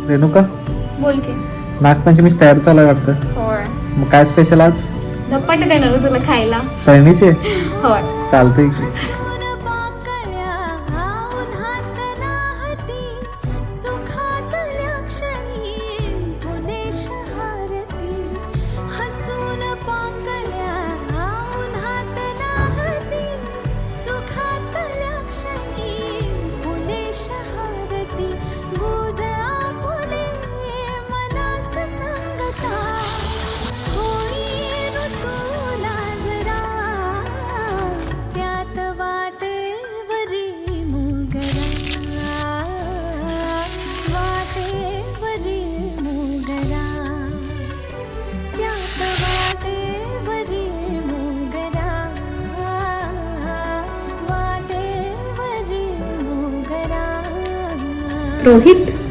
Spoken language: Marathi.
रेणुका, बोल की. नागपंचमीच तयार चालू आहे वाटतं. होय. मग काय स्पेशल आज? धपाटे देणार तुला खायला. तळणीचे? होय. चालतंय की. रोहित,